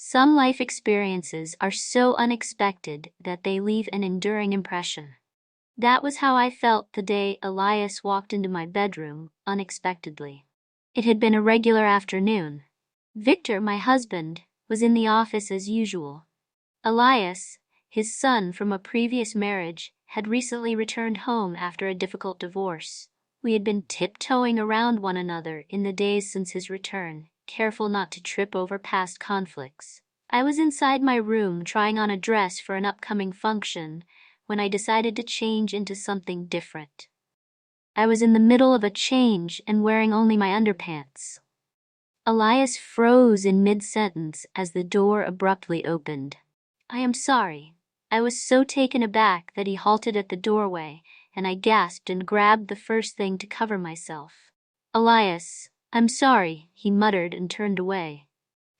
Some life experiences are so unexpected that they leave an enduring impression. That was how I felt the day Elias walked into my bedroom unexpectedly. It had been a regular afternoon. Victor, my husband, was in the office as usual. Elias, his son from a previous marriage, had recently returned home after a difficult divorce. We had been tiptoeing around one another in the days since his return, careful not to trip over past conflicts. I was inside my room trying on a dress for an upcoming function when I decided to change into something different. I was in the middle of a change and wearing only my underpants. Elias froze in mid-sentence as the door abruptly opened. "I am sorry." I was so taken aback that he halted at the doorway, and I gasped and grabbed the first thing to cover myself. "Elias, I'm sorry," he muttered and turned away.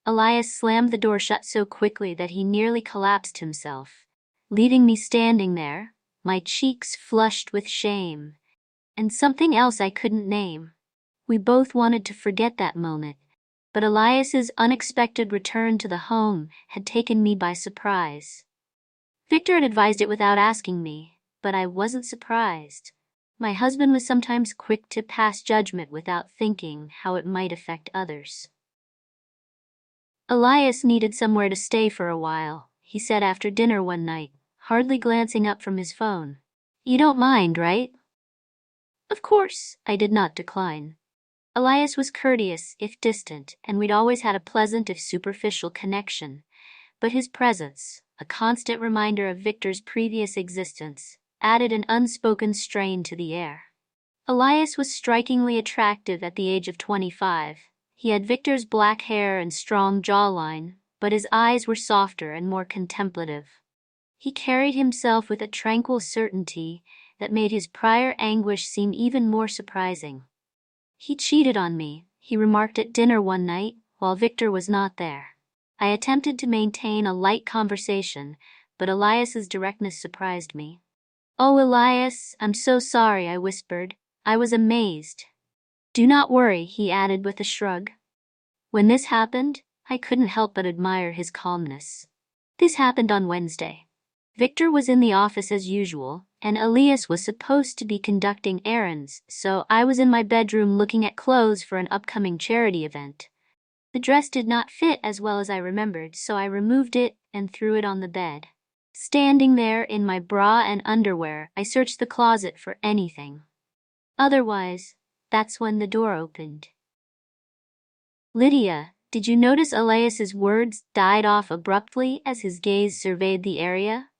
Elias slammed the door shut so quickly that he nearly collapsed himself, leaving me standing there, my cheeks flushed with shame, and something else I couldn't name. We both wanted to forget that moment, but Elias's unexpected return to the home had taken me by surprise. Victor had advised it without asking me, but I wasn't surprised. My husband was sometimes quick to pass judgment without thinking how it might affect others. "Elias needed somewhere to stay for a while," he said after dinner one night, hardly glancing up from his phone. "You don't mind, right?" Of course, I did not decline. Elias was courteous, if distant, and we'd always had a pleasant if superficial connection. But his presence, a constant reminder of Victor's previous existence, added an unspoken strain to the air. Elias was strikingly attractive at the age of 25. He had Victor's black hair and strong jawline, but his eyes were softer and more contemplative. He carried himself with a tranquil certainty that made his prior anguish seem even more surprising. "He cheated on me," he remarked at dinner one night while Victor was not there. I attempted to maintain a light conversation, but Elias's directness surprised me. "Oh, Elias, I'm so sorry," I whispered. I was amazed. "Do not worry," he added with a shrug. When this happened, I couldn't help but admire his calmness. This happened on Wednesday. Victor was in the office as usual, and Elias was supposed to be conducting errands, so I was in my bedroom looking at clothes for an upcoming charity event. The dress did not fit as well as I remembered, so I removed it and threw it on the bed. Standing there in my bra and underwear, I searched the closet for anything. Otherwise, that's when the door opened. "Lydia, did you notice?" Elias's words died off abruptly as his gaze surveyed the area.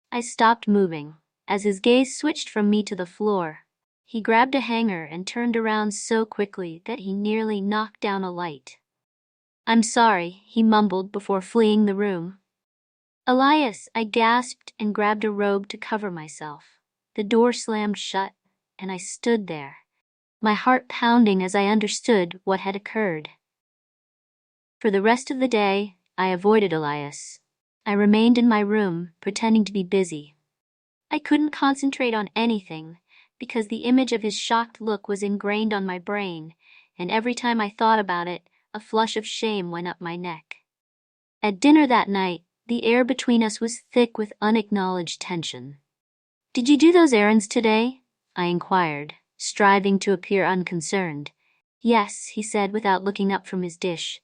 I stopped moving, as his gaze switched from me to the floor. He grabbed a hanger and turned around so quickly that he nearly knocked down a light. "I'm sorry," he mumbled before fleeing the room. "Elias," I gasped and grabbed a robe to cover myself. The door slammed shut, and I stood there, my heart pounding as I understood what had occurred. For the rest of the day, I avoided Elias. I remained in my room, pretending to be busy. I couldn't concentrate on anything, because the image of his shocked look was ingrained on my brain, and every time I thought about it, a flush of shame went up my neck. At dinner that night, the air between us was thick with unacknowledged tension. "Did you do those errands today?" I inquired, striving to appear unconcerned. "Yes," he said without looking up from his dish.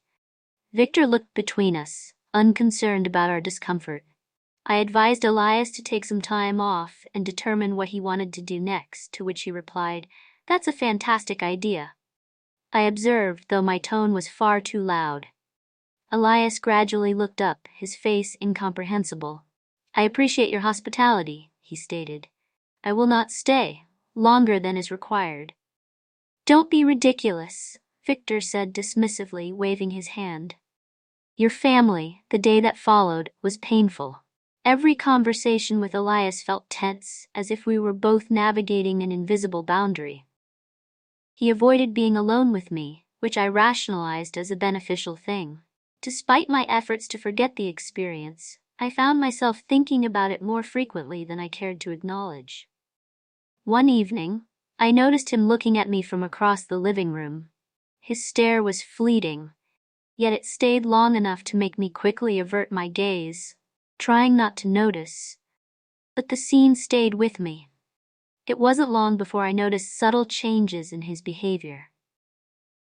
Victor looked between us, unconcerned about our discomfort. I advised Elias to take some time off and determine what he wanted to do next, to which he replied, "That's a fantastic idea." I observed, though my tone was far too loud. Elias gradually looked up, his face incomprehensible. "I appreciate your hospitality," he stated. "I will not stay longer than is required." "Don't be ridiculous," Victor said dismissively, waving his hand. "Your family," the day that followed, was painful. Every conversation with Elias felt tense, as if we were both navigating an invisible boundary. He avoided being alone with me, which I rationalized as a beneficial thing. Despite my efforts to forget the experience, I found myself thinking about it more frequently than I cared to acknowledge. One evening, I noticed him looking at me from across the living room. His stare was fleeting, yet it stayed long enough to make me quickly avert my gaze, trying not to notice. But the scene stayed with me. It wasn't long before I noticed subtle changes in his behavior.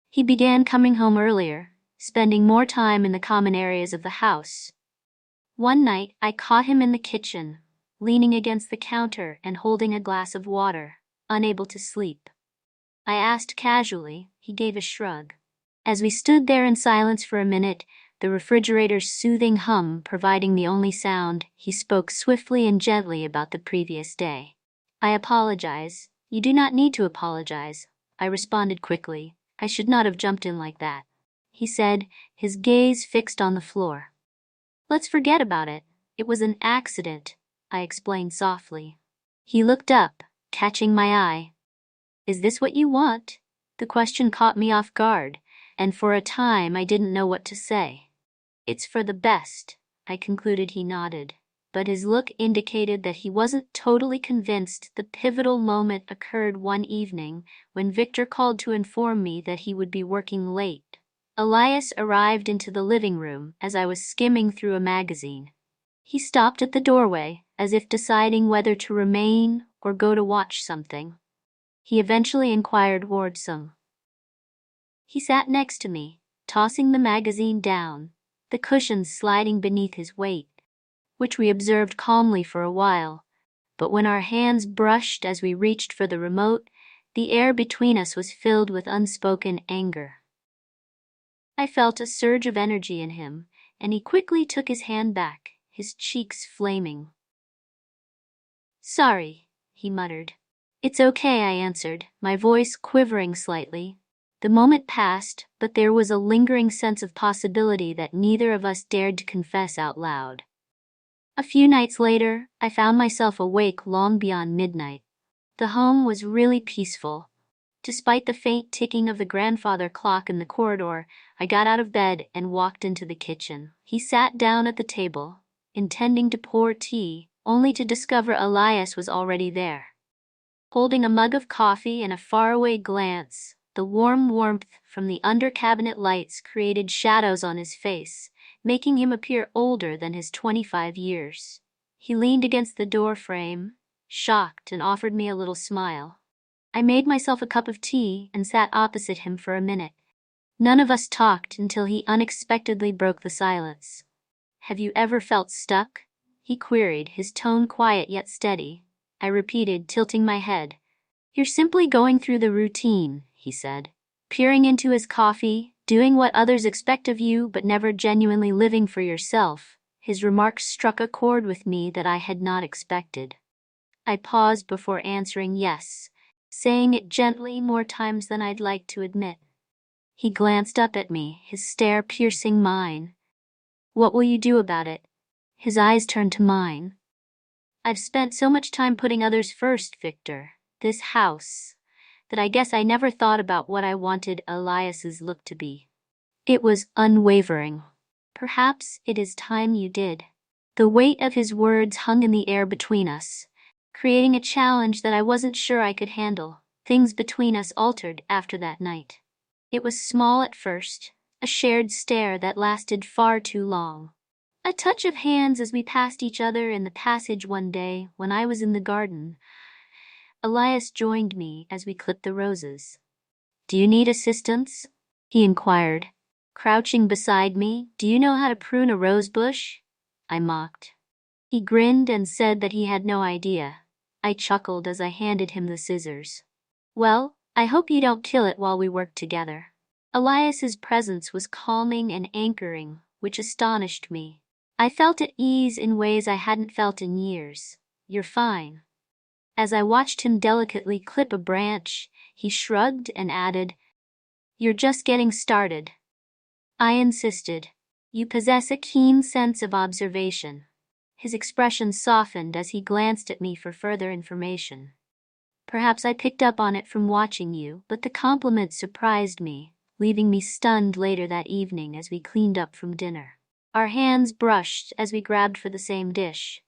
He began coming home earlier, spending more time in the common areas of the house. One night, I caught him in the kitchen, leaning against the counter and holding a glass of water, unable to sleep. I asked casually. He gave a shrug. As we stood there in silence for a minute, the refrigerator's soothing hum providing the only sound, he spoke swiftly and gently about the previous day. "I apologize." "You do not need to apologize," I responded quickly. "I should not have jumped in like that," he said, his gaze fixed on the floor. "Let's forget about it. It was an accident," I explained softly. He looked up, catching my eye. "Is this what you want?" The question caught me off guard, and for a time I didn't know what to say. "It's for the best," I concluded. He nodded, but his look indicated that he wasn't totally convinced. The pivotal moment occurred one evening when Victor called to inform me that he would be working late. Elias arrived into the living room as I was skimming through a magazine. He stopped at the doorway, as if deciding whether to remain or go to watch something. He eventually inquired Wardsome. He sat next to me, tossing the magazine down, the cushions sliding beneath his weight, which we observed calmly for a while. But when our hands brushed as we reached for the remote, the air between us was filled with unspoken anger. I felt a surge of energy in him, and he quickly took his hand back, his cheeks flaming. "Sorry," he muttered. "It's okay," I answered, my voice quivering slightly. The moment passed, but there was a lingering sense of possibility that neither of us dared to confess out loud. A few nights later, I found myself awake long beyond midnight. The home was really peaceful. Despite the faint ticking of the grandfather clock in the corridor, I got out of bed and walked into the kitchen. He sat down at the table, intending to pour tea, only to discover Elias was already there. Holding a mug of coffee and a faraway glance, the warm warmth from the under-cabinet lights created shadows on his face, making him appear older than his 25 years. He leaned against the door frame, shocked, and offered me a little smile. I made myself a cup of tea and sat opposite him for a minute. None of us talked until he unexpectedly broke the silence. "Have you ever felt stuck?" he queried, his tone quiet yet steady. I repeated, tilting my head. "You're simply going through the routine," he said. "Peering into his coffee, doing what others expect of you but never genuinely living for yourself." His remarks struck a chord with me that I had not expected. I paused before answering yes, saying it gently more times than I'd like to admit. He glanced up at me, his stare piercing mine. "What will you do about it?" His eyes turned to mine. "I've spent so much time putting others first, Victor, this house, that I guess I never thought about what I wanted Elias's look to be." It was unwavering. "Perhaps it is time you did." The weight of his words hung in the air between us, creating a challenge that I wasn't sure I could handle. Things between us altered after that night. It was small at first, a shared stare that lasted far too long. A touch of hands as we passed each other in the passage one day when I was in the garden. Elias joined me as we clipped the roses. "Do you need assistance?" he inquired, crouching beside me. "Do you know how to prune a rose bush?" I mocked. He grinned and said that he had no idea. I chuckled as I handed him the scissors. "Well, I hope you don't kill it while we work together." Elias's presence was calming and anchoring, which astonished me. I felt at ease in ways I hadn't felt in years. "You're fine." As I watched him delicately clip a branch, he shrugged and added, "You're just getting started." I insisted, "You possess a keen sense of observation." His expression softened as he glanced at me for further information. "Perhaps I picked up on it from watching you, but the compliment surprised me, leaving me stunned later that evening as we cleaned up from dinner. Our hands brushed as we grabbed for the same dish.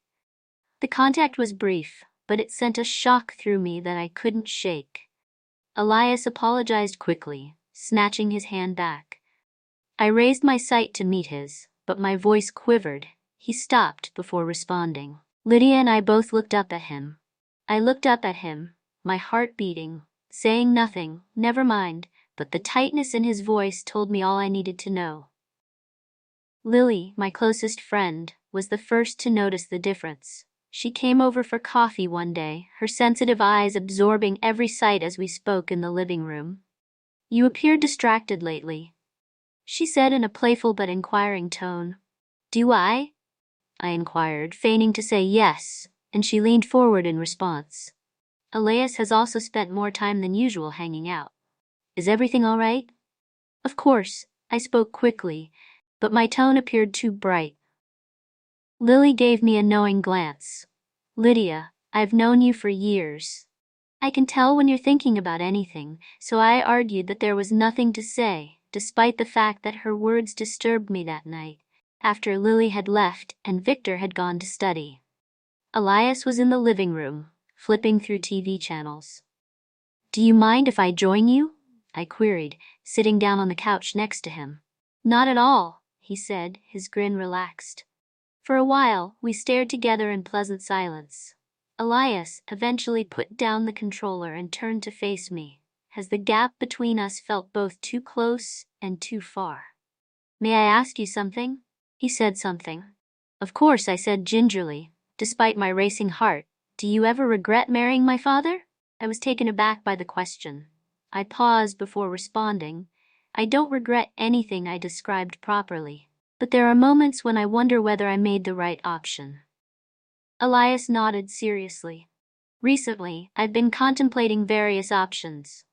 The contact was brief, but it sent a shock through me that I couldn't shake. Elias apologized quickly, snatching his hand back. I raised my sight to meet his, but my voice quivered. He stopped before responding. Lydia and I both looked up at him. I looked up at him, my heart beating, saying nothing, never mind, but the tightness in his voice told me all I needed to know. Lily, my closest friend, was the first to notice the difference. She came over for coffee one day, her sensitive eyes absorbing every sight as we spoke in the living room. "You appear distracted lately," she said in a playful but inquiring tone. "Do I?" I inquired, feigning to say yes, and she leaned forward in response. "Elias has also spent more time than usual hanging out. Is everything all right?" "Of course," I spoke quickly, but my tone appeared too bright. Lily gave me a knowing glance. "Lydia, I've known you for years. I can tell when you're thinking about anything," so I argued that there was nothing to say, despite the fact that her words disturbed me that night, after Lily had left and Victor had gone to study. Elias was in the living room, flipping through TV channels. "Do you mind if I join you?" I queried, sitting down on the couch next to him. "Not at all," he said, his grin relaxed. For a while, we stared together in pleasant silence. Elias eventually put down the controller and turned to face me, as the gap between us felt both too close and too far. "May I ask you something?" He said something. "Of course," I said gingerly, despite my racing heart. "Do you ever regret marrying my father?" I was taken aback by the question. I paused before responding. "I don't regret anything I described properly, but there are moments when I wonder whether I made the right option." Elias nodded seriously. "Recently, I've been contemplating various options."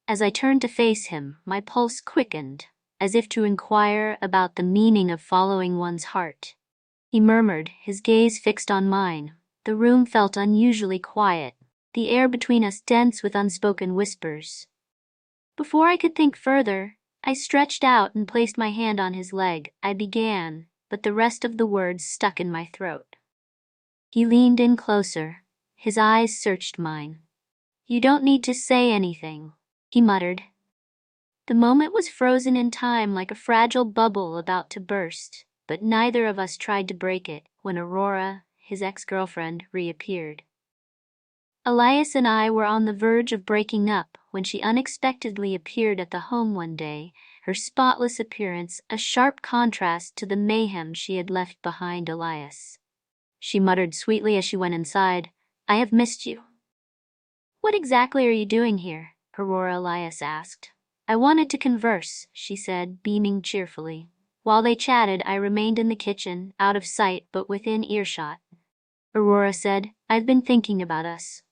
As I turned to face him, my pulse quickened, as if to inquire about the meaning of following one's heart. He murmured, his gaze fixed on mine. The room felt unusually quiet, the air between us dense with unspoken whispers. Before I could think further, I stretched out and placed my hand on his leg. I began, but the rest of the words stuck in my throat. He leaned in closer. His eyes searched mine. "You don't need to say anything," he muttered. The moment was frozen in time like a fragile bubble about to burst, but neither of us tried to break it when Aurora, his ex-girlfriend, reappeared. Elias and I were on the verge of breaking up when she unexpectedly appeared at the home one day, her spotless appearance a sharp contrast to the mayhem she had left behind. "Elias," she muttered sweetly as she went inside, "I have missed you." "What exactly are you doing here?" Aurora Elias asked. "I wanted to converse," she said, beaming cheerfully. While they chatted, I remained in the kitchen, out of sight but within earshot. Aurora said, "I've been thinking about us."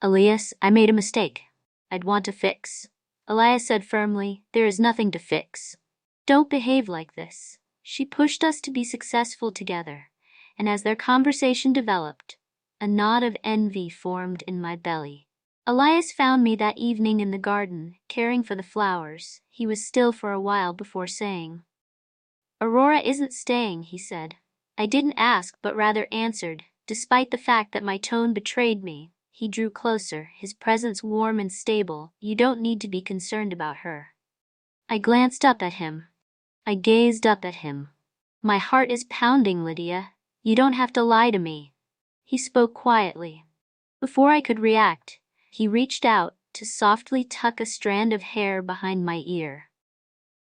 "Elias, I made a mistake. I'd want to fix." Elias said firmly, "There is nothing to fix. Don't behave like this." She pushed us to be successful together, and as their conversation developed, a knot of envy formed in my belly. Elias found me that evening in the garden, caring for the flowers. He was still for a while before saying, "Aurora isn't staying," he said. I didn't ask but rather answered, despite the fact that my tone betrayed me. He drew closer, his presence warm and stable. "You don't need to be concerned about her." I glanced up at him. I gazed up at him. "My heart is pounding, Lydia. You don't have to lie to me." He spoke quietly. Before I could react, he reached out to softly tuck a strand of hair behind my ear.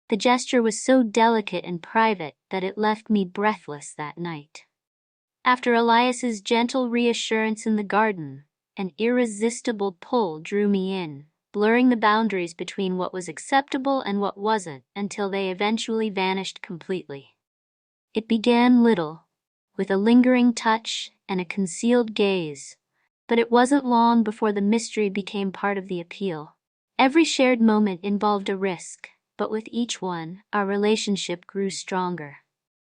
The gesture was so delicate and private that it left me breathless that night. After Elias's gentle reassurance in the garden, an irresistible pull drew me in, blurring the boundaries between what was acceptable and what wasn't until they eventually vanished completely. It began little, with a lingering touch and a concealed gaze, but it wasn't long before the mystery became part of the appeal. Every shared moment involved a risk, but with each one, our relationship grew stronger.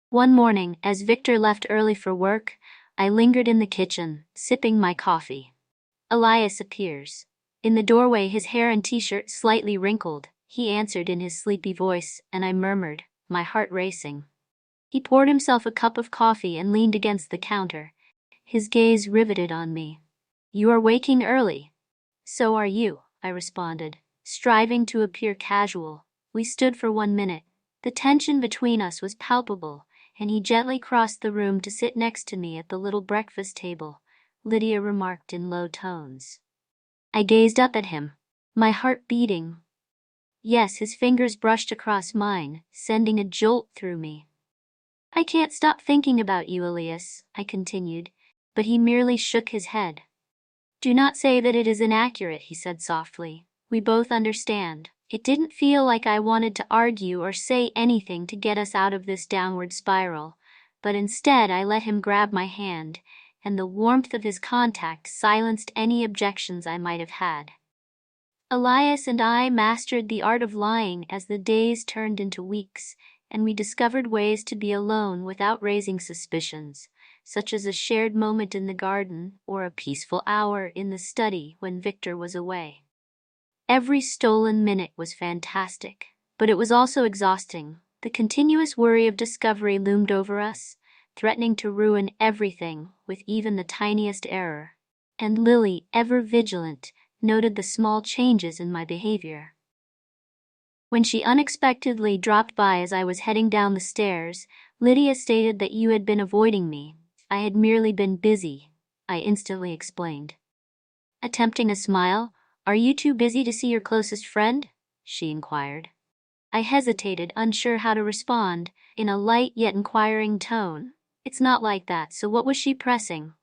One morning, as Victor left early for work, I lingered in the kitchen, sipping my coffee. Elias appears. In the doorway, his hair and t-shirt slightly wrinkled. He answered in his sleepy voice, and I murmured, my heart racing. He poured himself a cup of coffee and leaned against the counter, his gaze riveted on me. "You are waking early." "So are you," I responded, striving to appear casual. We stood for 1 minute, The tension between us was palpable, and he gently crossed the room to sit next to me at the little breakfast table, Lydia remarked in low tones. I gazed up at him, my heart beating. Yes, his fingers brushed across mine, sending a jolt through me. I can't stop thinking about you, Elias, I continued, but he merely shook his head. Do not say that it is inaccurate, he said softly. We both understand. It didn't feel like I wanted to argue or say anything to get us out of this downward spiral, but instead I let him grab my hand, and the warmth of his contact silenced any objections I might have had. Elias and I mastered the art of lying as the days turned into weeks, and we discovered ways to be alone without raising suspicions, such as a shared moment in the garden or a peaceful hour in the study when Victor was away. Every stolen minute was fantastic, but it was also exhausting. The continuous worry of discovery loomed over us, threatening to ruin everything with even the tiniest error. And Lily, ever vigilant, noted the small changes in my behavior. When she unexpectedly dropped by as I was heading down the stairs, Lydia stated that you had been avoiding me. I had merely been busy, I instantly explained. Attempting a smile, are you too busy to see your closest friend? She inquired. I hesitated, unsure how to respond, in a light yet inquiring tone. It's not like that, so what was she pressing?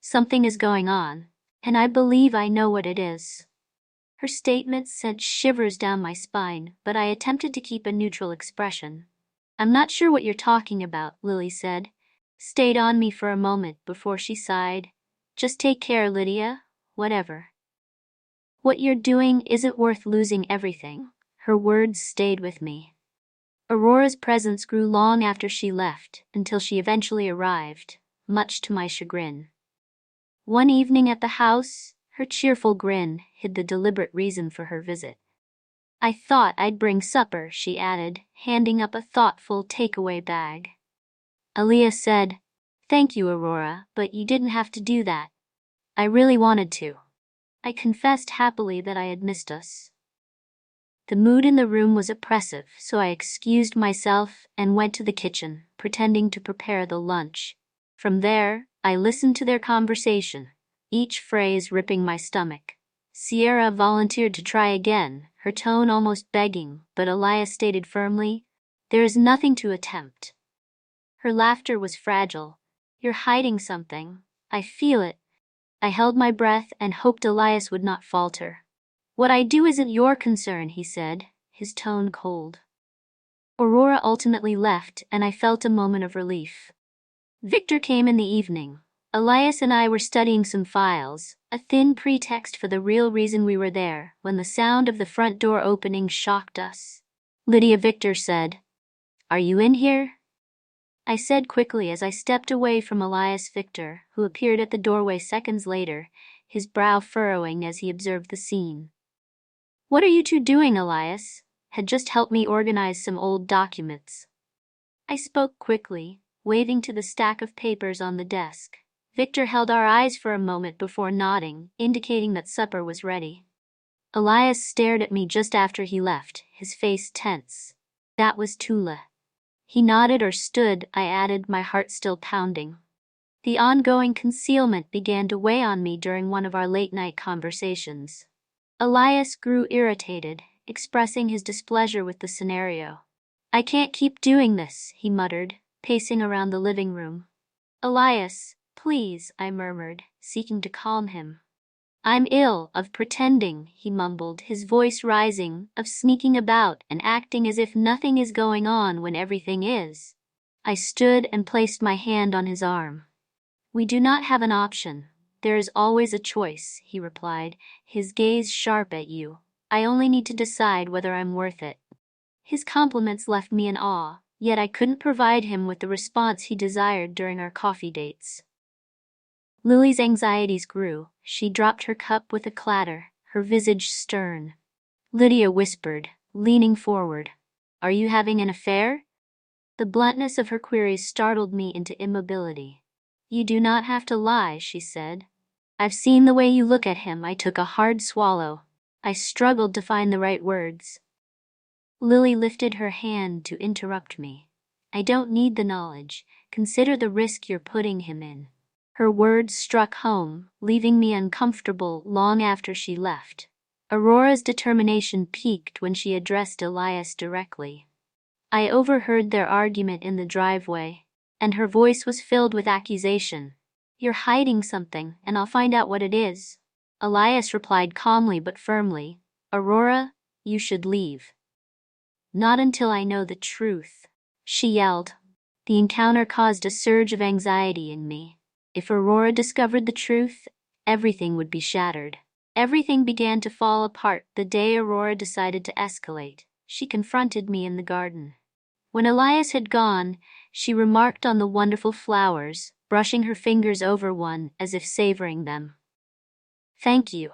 Something is going on, and I believe I know what it is. Her statement sent shivers down my spine, but I attempted to keep a neutral expression. I'm not sure what you're talking about, Lily said. Stayed on me for a moment before she sighed. Just take care, Lydia. Whatever. What you're doing isn't worth losing everything. Her words stayed with me. Aurora's presence grew long after she left, until she eventually arrived, much to my chagrin. One evening at the house, her cheerful grin hid the deliberate reason for her visit. I thought I'd bring supper, she added, handing up a thoughtful takeaway bag. Elias said, Thank you, Aurora, but you didn't have to do that. I really wanted to. I confessed happily that I had missed us. The mood in the room was oppressive, so I excused myself and went to the kitchen, pretending to prepare the lunch. From there, I listened to their conversation, each phrase ripping my stomach. Sierra volunteered to try again, her tone almost begging, but Elias stated firmly, There is nothing to attempt. Her laughter was fragile. You're hiding something. I feel it. I held my breath and hoped Elias would not falter. What I do isn't your concern, he said, his tone cold. Aurora ultimately left, and I felt a moment of relief. Victor came in the evening. Elias and I were studying some files, a thin pretext for the real reason we were there, when the sound of the front door opening shocked us. Lydia, Victor said, Are you in here? I said quickly as I stepped away from Elias. Victor, who appeared at the doorway seconds later, his brow furrowing as he observed the scene. What are you two doing, Elias? Had just helped me organize some old documents. I spoke quickly, waving to the stack of papers on the desk. Victor held our eyes for a moment before nodding, indicating that supper was ready. Elias stared at me just after he left, his face tense. That was Tula. He nodded or stood, I added, my heart still pounding. The ongoing concealment began to weigh on me during one of our late-night conversations. Elias grew irritated, expressing his displeasure with the scenario. I can't keep doing this, he muttered, pacing around the living room. Elias, please, I murmured, seeking to calm him. I'm ill of pretending, he mumbled, his voice rising, of sneaking about and acting as if nothing is going on when everything is. I stood and placed my hand on his arm. We do not have an option. There is always a choice, he replied, his gaze sharp at you. I only need to decide whether I'm worth it. His compliments left me in awe, yet I couldn't provide him with the response he desired during our coffee dates. Lily's anxieties grew. She dropped her cup with a clatter, her visage stern. Lydia whispered, leaning forward, Are you having an affair? The bluntness of her queries startled me into immobility. You do not have to lie, she said. I've seen the way you look at him. I took a hard swallow. I struggled to find the right words. Lily lifted her hand to interrupt me. I don't need the knowledge. Consider the risk you're putting him in. Her words struck home, leaving me uncomfortable long after she left. Aurora's determination peaked when she addressed Elias directly. I overheard their argument in the driveway, and her voice was filled with accusation. You're hiding something, and I'll find out what it is. Elias replied calmly but firmly. Aurora, you should leave. Not until I know the truth, she yelled. The encounter caused a surge of anxiety in me. If Aurora discovered the truth, everything would be shattered. Everything began to fall apart the day Aurora decided to escalate. She confronted me in the garden. When Elias had gone, she remarked on the wonderful flowers, brushing her fingers over one as if savoring them. Thank you,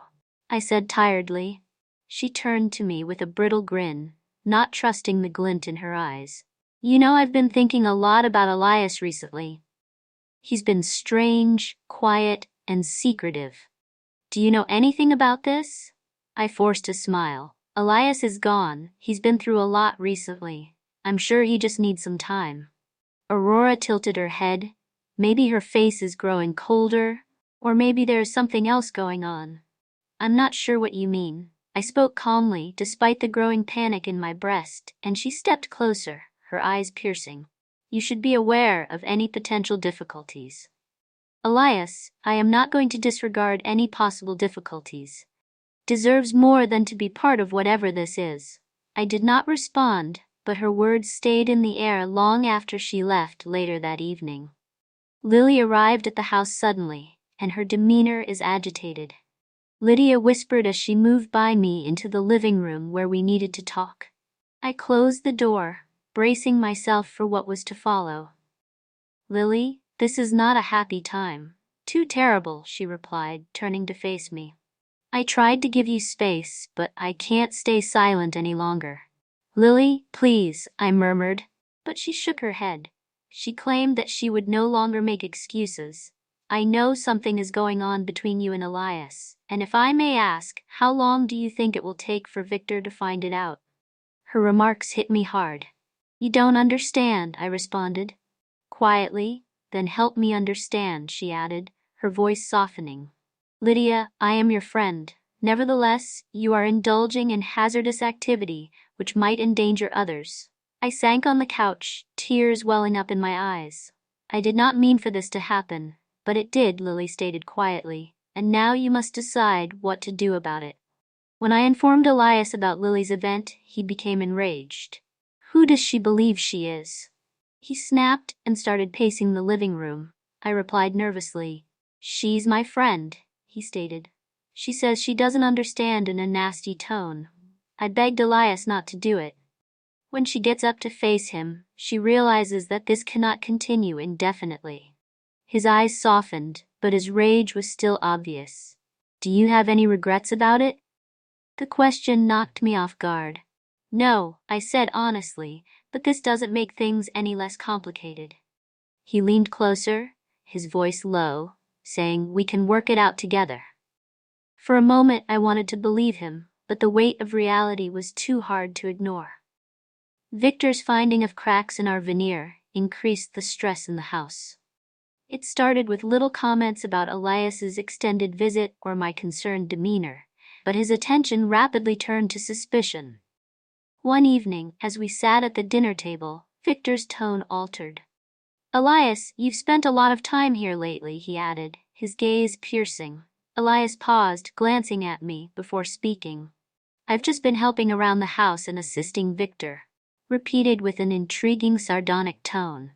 I said tiredly. She turned to me with a brittle grin, not trusting the glint in her eyes. You know, I've been thinking a lot about Elias recently. He's been strange, quiet, and secretive. Do you know anything about this? I forced a smile. Elias is gone. He's been through a lot recently. I'm sure he just needs some time. Aurora tilted her head. Maybe her face is growing colder, or maybe there's something else going on. I'm not sure what you mean. I spoke calmly, despite the growing panic in my breast, and she stepped closer, her eyes piercing. You should be aware of any potential difficulties. Elias, I am not going to disregard any possible difficulties. Deserves more than to be part of whatever this is. I did not respond, but her words stayed in the air long after she left later that evening. Lily arrived at the house suddenly, and her demeanor is agitated. Lydia whispered as she moved by me into the living room where we needed to talk. I closed the door, bracing myself for what was to follow. Lily, this is not a happy time. Too terrible, she replied, turning to face me. I tried to give you space, but I can't stay silent any longer. Lily, please, I murmured, but she shook her head. She claimed that she would no longer make excuses. I know something is going on between you and Elias, and if I may ask, how long do you think it will take for Victor to find it out? Her remarks hit me hard. You don't understand, I responded. Quietly, then help me understand, she added, her voice softening. Lydia, I am your friend. Nevertheless, you are indulging in hazardous activity which might endanger others. I sank on the couch, tears welling up in my eyes. I did not mean for this to happen, but it did, Lily stated quietly, and now you must decide what to do about it. When I informed Elias about Lily's event, he became enraged. Who does she believe she is? He snapped and started pacing the living room. I replied nervously. She's my friend, he stated. She says she doesn't understand in a nasty tone. I begged Elias not to do it. When she gets up to face him, she realizes that this cannot continue indefinitely. His eyes softened, but his rage was still obvious. Do you have any regrets about it? The question knocked me off guard. No, I said honestly, but this doesn't make things any less complicated. He leaned closer, his voice low, saying, we can work it out together. For a moment I wanted to believe him, but the weight of reality was too hard to ignore. Victor's finding of cracks in our veneer increased the stress in the house. It started with little comments about Elias's extended visit or my concerned demeanor, but his attention rapidly turned to suspicion. One evening, as we sat at the dinner table, Victor's tone altered. Elias, you've spent a lot of time here lately, he added, his gaze piercing. Elias paused, glancing at me before speaking. I've just been helping around the house and assisting Victor, repeated with an intriguing sardonic tone.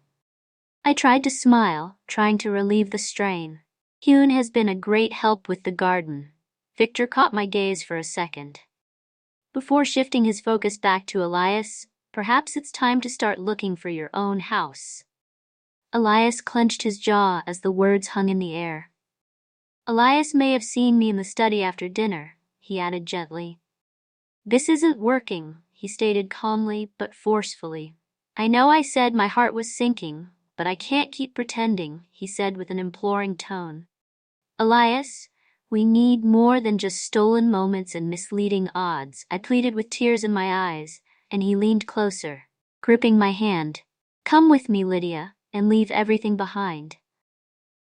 I tried to smile, trying to relieve the strain. Hune has been a great help with the garden. Victor caught my gaze for a second. Before shifting his focus back to Elias, perhaps it's time to start looking for your own house. Elias clenched his jaw as the words hung in the air. Elias may have seen me in the study after dinner, he added gently. This isn't working, he stated calmly but forcefully. I know I said my heart was sinking, but I can't keep pretending, he said with an imploring tone. Elias, we need more than just stolen moments and misleading odds, I pleaded with tears in my eyes. and he leaned closer, gripping my hand. "Come with me, Lydia, and leave everything behind."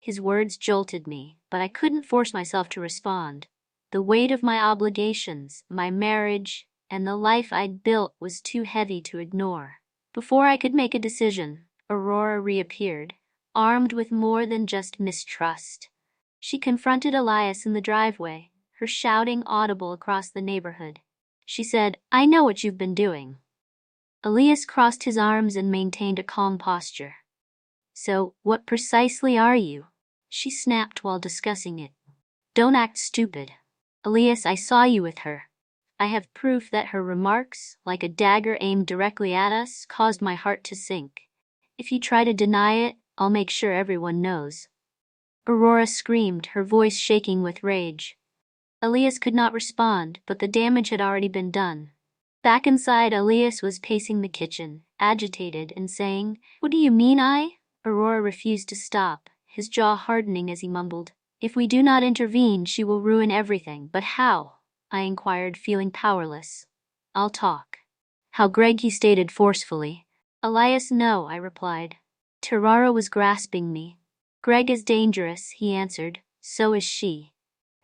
His words jolted me, but I couldn't force myself to respond. The weight of my obligations, my marriage, and the life I'd built was too heavy to ignore. Before I could make a decision, Aurora reappeared, armed with more than just mistrust. She confronted Elias in the driveway, her shouting audible across the neighborhood. She said, "I know what you've been doing." Elias crossed his arms and maintained a calm posture. "So, what precisely are you?" she snapped while discussing it. "Don't act stupid. Elias, I saw you with her." I have proof that her remarks, like a dagger aimed directly at us, caused my heart to sink. "If you try to deny it, I'll make sure everyone knows." Aurora screamed, her voice shaking with rage. Elias could not respond, but the damage had already been done. Back inside, Elias was pacing the kitchen, agitated and saying, "What do you mean I?" Aurora refused to stop, his jaw hardening as he mumbled, "If we do not intervene, she will ruin everything." "But how?" I inquired, feeling powerless. "I'll talk." "How, Greg?" he stated forcefully. "Elias, no," I replied. Terrara was grasping me. "Greg is dangerous," he answered. "So is she."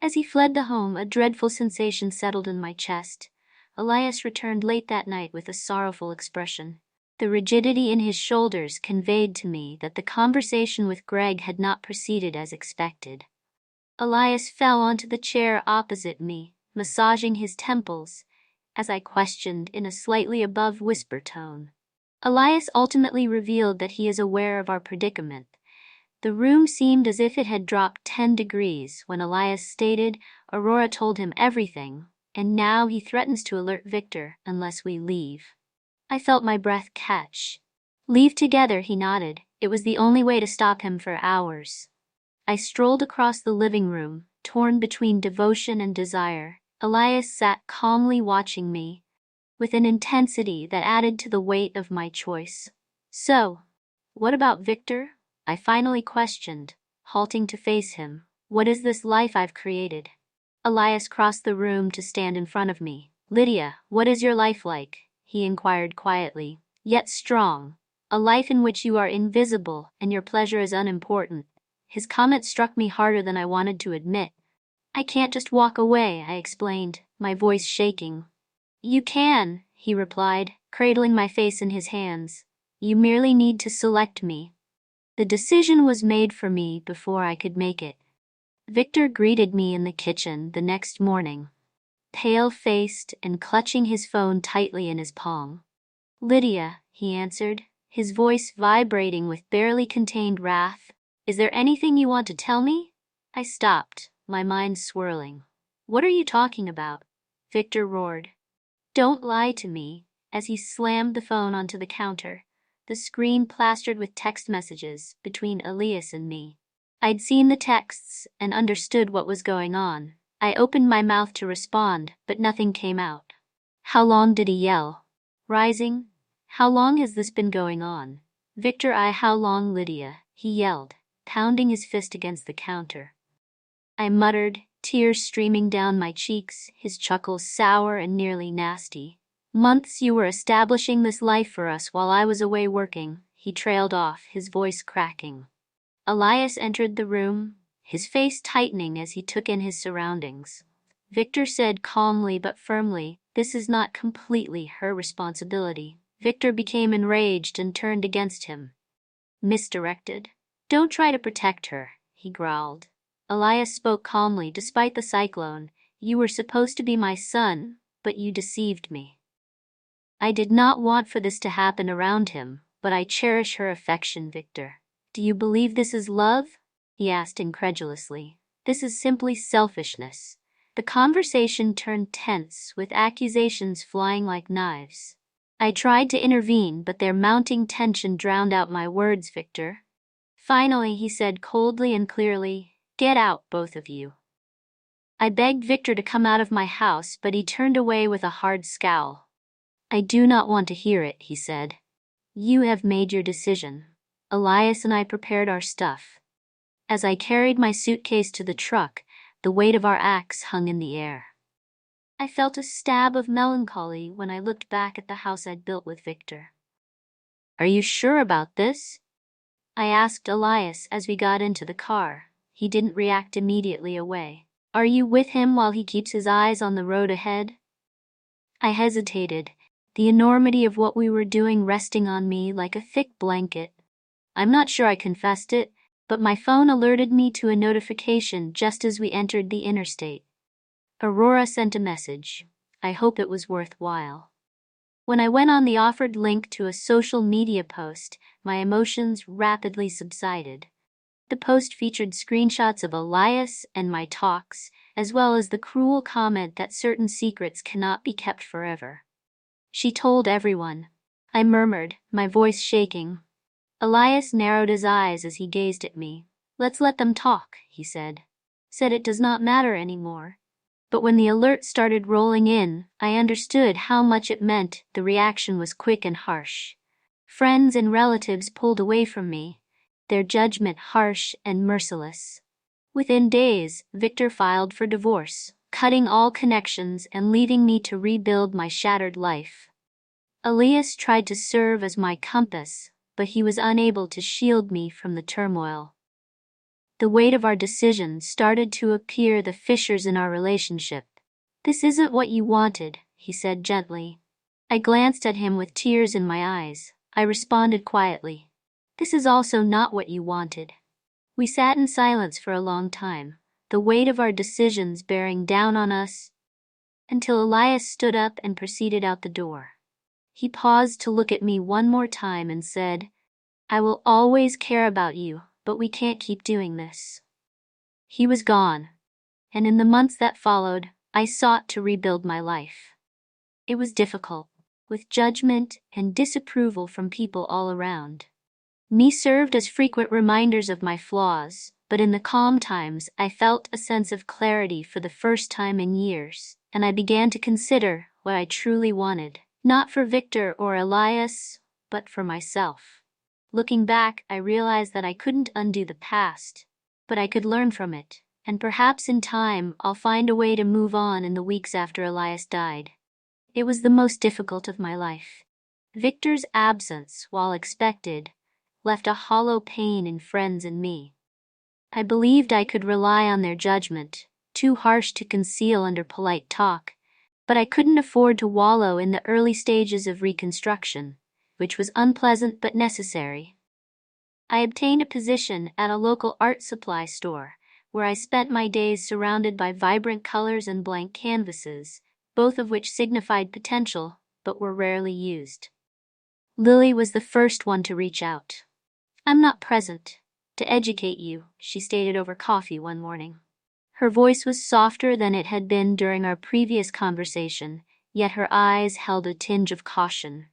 As he fled the home, a dreadful sensation settled in my chest. Elias returned late that night with a sorrowful expression. The rigidity in his shoulders conveyed to me that the conversation with Greg had not proceeded as expected. Elias fell onto the chair opposite me, massaging his temples, as I questioned in a slightly above whisper tone. Elias ultimately revealed that he is aware of our predicament. The room seemed as if it had dropped 10 degrees when Elias stated Aurora told him everything, and now he threatens to alert Victor unless we leave. I felt my breath catch. "Leave together," he nodded. It was the only way to stop him for hours. I strolled across the living room, torn between devotion and desire. Elias sat calmly watching me, with an intensity that added to the weight of my choice. "So, what about Victor?" I finally questioned, halting to face him. "What is this life I've created?" Elias crossed the room to stand in front of me. "Lydia, what is your life like?" he inquired quietly, yet strong. "A life in which you are invisible and your pleasure is unimportant." His comment struck me harder than I wanted to admit. "I can't just walk away," I explained, my voice shaking. "You can," he replied, cradling my face in his hands. "You merely need to select me." The decision was made for me before I could make it. Victor greeted me in the kitchen the next morning, pale-faced and clutching his phone tightly in his palm. "Lydia," he answered, his voice vibrating with barely contained wrath. "Is there anything you want to tell me?" I stopped, my mind swirling. "What are you talking about?" Victor roared. "Don't lie to me," as he slammed the phone onto the counter, the screen plastered with text messages between Elias and me. I'd seen the texts and understood what was going on. I opened my mouth to respond, but nothing came out. "How long?" did he yell, rising. "How long has this been going on?" "Victor, how long, Lydia?" he yelled, pounding his fist against the counter. I muttered, tears streaming down my cheeks, his chuckle sour and nearly nasty. "Months you were establishing this life for us while I was away working," he trailed off, his voice cracking. Elias entered the room, his face tightening as he took in his surroundings. Victor said calmly but firmly, "This is not completely her responsibility." Victor became enraged and turned against him. "Misdirected? Don't try to protect her," he growled. Elias spoke calmly. "Despite the cyclone, you were supposed to be my son, but you deceived me." I did not want for this to happen around him, but I cherish her affection, Victor. "Do you believe this is love?" he asked incredulously. "This is simply selfishness." The conversation turned tense, with accusations flying like knives. I tried to intervene, but their mounting tension drowned out my words, Victor. Finally, he said coldly and clearly, "Get out, both of you." I begged Victor to come out of my house, but he turned away with a hard scowl. "I do not want to hear it," he said. "You have made your decision." Elias and I prepared our stuff. As I carried my suitcase to the truck, the weight of our acts hung in the air. I felt a stab of melancholy when I looked back at the house I'd built with Victor. "Are you sure about this?" I asked Elias as we got into the car. He didn't react immediately away. "Are you with him while he keeps his eyes on the road ahead?" I hesitated, the enormity of what we were doing resting on me like a thick blanket. I'm not sure I confessed it, but my phone alerted me to a notification just as we entered the interstate. Aurora sent a message. I hope it was worthwhile. When I went on the offered link to a social media post, my emotions rapidly subsided. The post featured screenshots of Elias and my talks, as well as the cruel comment that certain secrets cannot be kept forever. "She told everyone," I murmured, my voice shaking. Elias narrowed his eyes as he gazed at me. "Let's let them talk," he said. "Said it does not matter anymore." But when the alert started rolling in, I understood how much it meant. The reaction was quick and harsh. Friends and relatives pulled away from me, their judgment harsh and merciless. Within days, Victor filed for divorce, cutting all connections and leaving me to rebuild my shattered life. Elias tried to serve as my compass, but he was unable to shield me from the turmoil. The weight of our decision started to appear, the fissures in our relationship. "This isn't what you wanted," he said gently. I glanced at him with tears in my eyes. I responded quietly, "This is also not what you wanted." We sat in silence for a long time, the weight of our decisions bearing down on us, until Elias stood up and proceeded out the door. He paused to look at me one more time and said, "I will always care about you, but we can't keep doing this." He was gone, and in the months that followed, I sought to rebuild my life. It was difficult, with judgment and disapproval from people all around. Me served as frequent reminders of my flaws, but in the calm times I felt a sense of clarity for the first time in years, and I began to consider what I truly wanted, not for Victor or Elias, but for myself. Looking back, I realized that I couldn't undo the past, but I could learn from it, and perhaps in time I'll find a way to move on. In the weeks after Elias died, it was the most difficult of my life. Victor's absence, while expected, left a hollow pain in friends and me. I believed I could rely on their judgment, too harsh to conceal under polite talk, but I couldn't afford to wallow in the early stages of reconstruction, which was unpleasant but necessary. I obtained a position at a local art supply store, where I spent my days surrounded by vibrant colors and blank canvases, both of which signified potential, but were rarely used. Lily was the first one to reach out. "I'm not present to educate you," she stated over coffee one morning. Her voice was softer than it had been during our previous conversation, yet her eyes held a tinge of caution.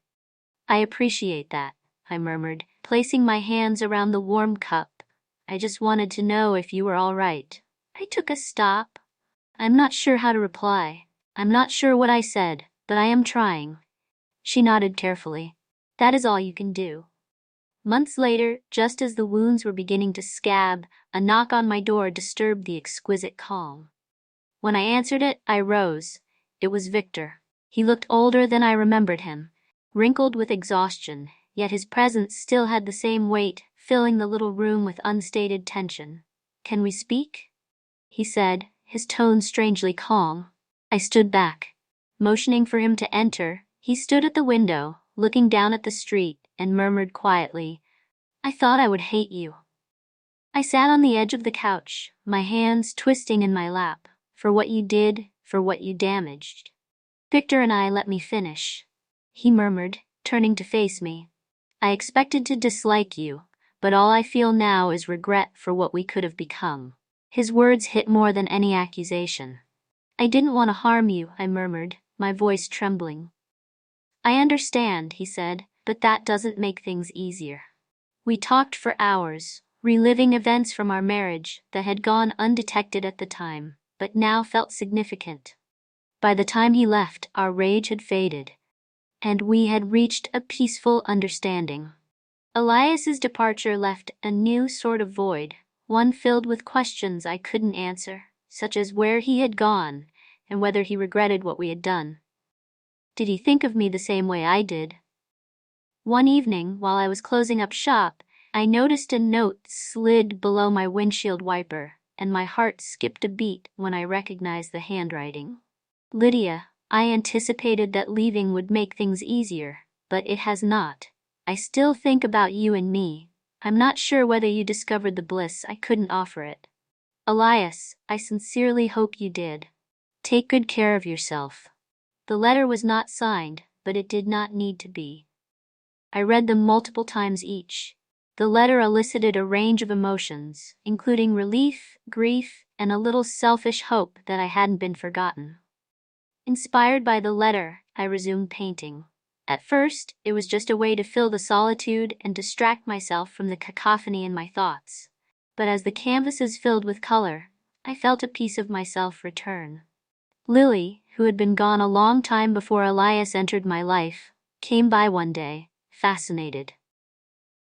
"I appreciate that," I murmured, placing my hands around the warm cup. "I just wanted to know if you were all right." I took a stop. "I'm not sure how to reply. I'm not sure what I said, but I am trying." She nodded carefully. "That is all you can do." Months later, just as the wounds were beginning to scab, a knock on my door disturbed the exquisite calm. When I answered it, I rose. It was Victor. He looked older than I remembered him, wrinkled with exhaustion, yet his presence still had the same weight, filling the little room with unstated tension. "Can we speak?" he said, his tone strangely calm. I stood back. Motioning for him to enter, he stood at the window, looking down at the street, and murmured quietly, "I thought I would hate you." I sat on the edge of the couch, my hands twisting in my lap. "For what you did, for what you damaged." "Victor and I let me finish," he murmured, turning to face me. "I expected to dislike you, but all I feel now is regret for what we could have become." His words hit more than any accusation. "I didn't want to harm you," I murmured, my voice trembling. "I understand," he said, "but that doesn't make things easier." We talked for hours, reliving events from our marriage that had gone undetected at the time, but now felt significant. By the time he left, our rage had faded, and we had reached a peaceful understanding. Elias's departure left a new sort of void, one filled with questions I couldn't answer, such as where he had gone, and whether he regretted what we had done. Did he think of me the same way I did? One evening, while I was closing up shop, I noticed a note slid below my windshield wiper, and my heart skipped a beat when I recognized the handwriting. Lydia, I anticipated that leaving would make things easier, but it has not. I still think about you and me. I'm not sure whether you discovered the bliss I couldn't offer it. Elias, I sincerely hope you did. Take good care of yourself. The letter was not signed, but it did not need to be. I read them multiple times each. The letter elicited a range of emotions, including relief, grief, and a little selfish hope that I hadn't been forgotten. Inspired by the letter, I resumed painting. At first, it was just a way to fill the solitude and distract myself from the cacophony in my thoughts. But as the canvases filled with color, I felt a piece of myself return. Lily, who had been gone a long time before Elias entered my life, came by one day, fascinated.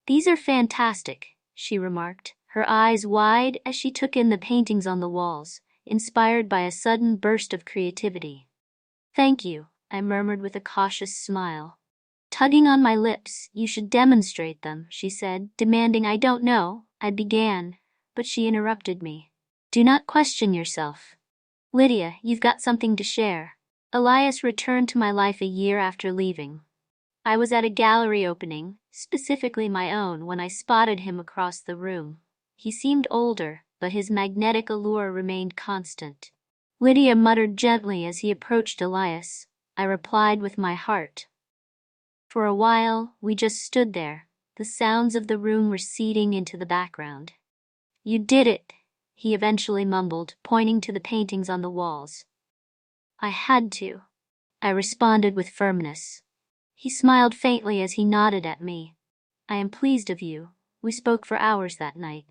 "These are fantastic," she remarked, her eyes wide as she took in the paintings on the walls, inspired by a sudden burst of creativity. "Thank you," I murmured with a cautious smile. Tugging on my lips, "You should demonstrate them," she said, demanding. "I don't know," I began, but she interrupted me. "Do not question yourself. Lydia, you've got something to share." Elias returned to my life a year after leaving. I was at a gallery opening, specifically my own, when I spotted him across the room. He seemed older, but his magnetic allure remained constant. Lydia muttered gently as he approached Elias. I replied with my heart. For a while, we just stood there, the sounds of the room receding into the background. "You did it," he eventually mumbled, pointing to the paintings on the walls. "I had to," I responded with firmness. He smiled faintly as he nodded at me. "I am pleased of you." We spoke for hours that night.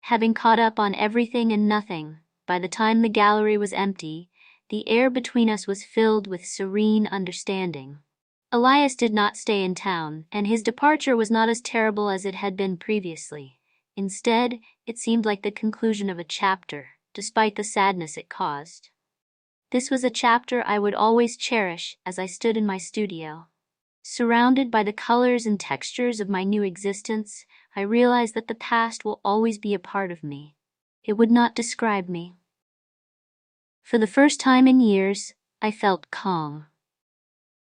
Having caught up on everything and nothing, by the time the gallery was empty, the air between us was filled with serene understanding. Elias did not stay in town, and his departure was not as terrible as it had been previously. Instead, it seemed like the conclusion of a chapter, despite the sadness it caused. This was a chapter I would always cherish as I stood in my studio. Surrounded by the colors and textures of my new existence, I realized that the past will always be a part of me. It would not describe me. For the first time in years, I felt calm.